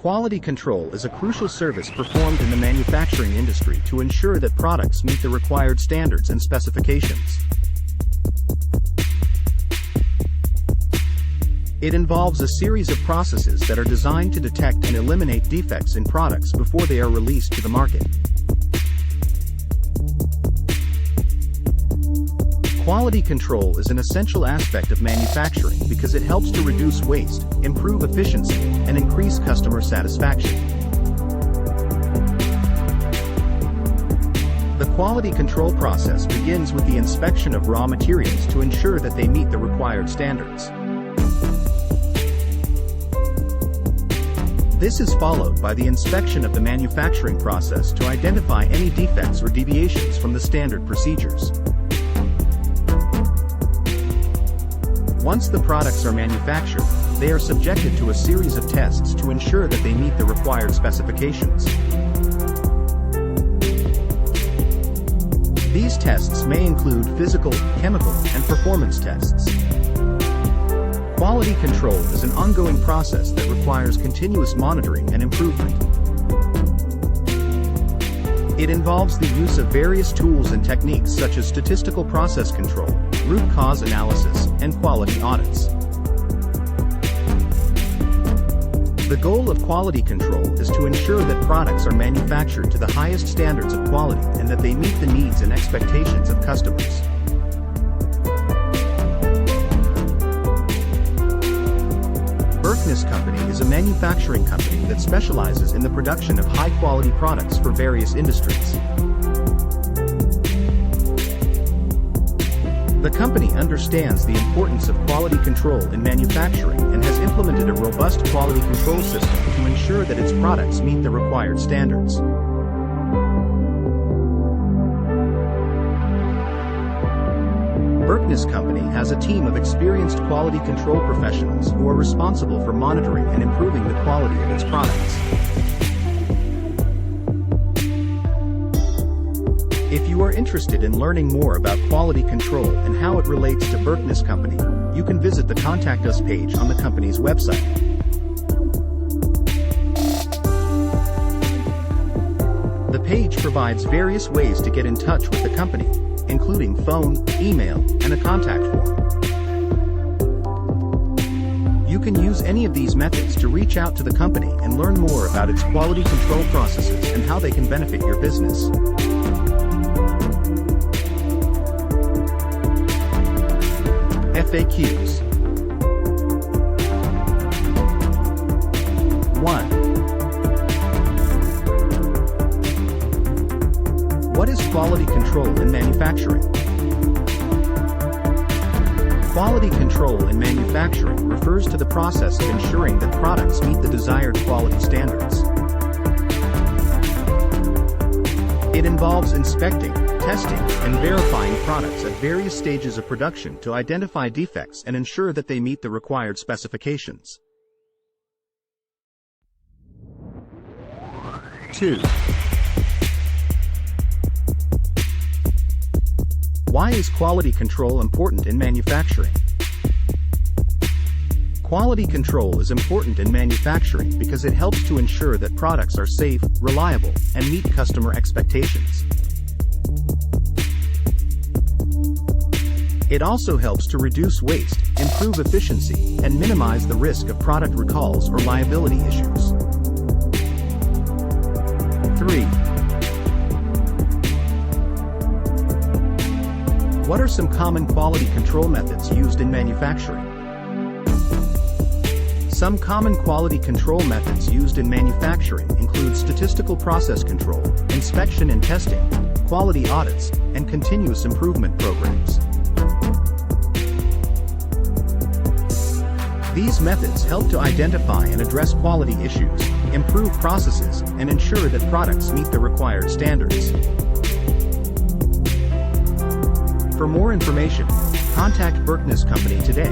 Quality control is a crucial service performed in the manufacturing industry to ensure that products meet the required standards and specifications. It involves a series of processes that are designed to detect and eliminate defects in products before they are released to the market. Quality control is an essential aspect of manufacturing because it helps to reduce waste, improve efficiency, and increase customer satisfaction. The quality control process begins with the inspection of raw materials to ensure that they meet the required standards. This is followed by the inspection of the manufacturing process to identify any defects or deviations from the standard procedures. Once the products are manufactured, they are subjected to a series of tests to ensure that they meet the required specifications. These tests may include physical, chemical, and performance tests. Quality control is an ongoing process that requires continuous monitoring and improvement. It involves the use of various tools and techniques such as statistical process control, root cause analysis, and quality audits. The goal of quality control is to ensure that products are manufactured to the highest standards of quality and that they meet the needs and expectations of customers. Berkness Company is a manufacturing company that specializes in the production of high-quality products for various industries. The company understands the importance of quality control in manufacturing and has implemented a robust quality control system to ensure that its products meet the required standards. Berkness Company has a team of experienced quality control professionals who are responsible for monitoring and improving the quality of its products. If you are interested in learning more about quality control and how it relates to Berkness Company, you can visit the Contact Us page on the company's website. The page provides various ways to get in touch with the company, including phone, email, and a contact form. You can use any of these methods to reach out to the company and learn more about its quality control processes and how they can benefit your business. FAQs. 1. What is quality control in manufacturing? Quality control in manufacturing refers to the process of ensuring that products meet the desired quality standards. It involves inspecting, testing, and verifying products at various stages of production to identify defects and ensure that they meet the required specifications. 2. Why is quality control important in manufacturing? Quality control is important in manufacturing because it helps to ensure that products are safe, reliable, and meet customer expectations. It also helps to reduce waste, improve efficiency, and minimize the risk of product recalls or liability issues. 3. What are some common quality control methods used in manufacturing? Some common quality control methods used in manufacturing include statistical process control, inspection and testing, quality audits, and continuous improvement programs. These methods help to identify and address quality issues, improve processes, and ensure that products meet the required standards. For more information, contact Berkness Company today.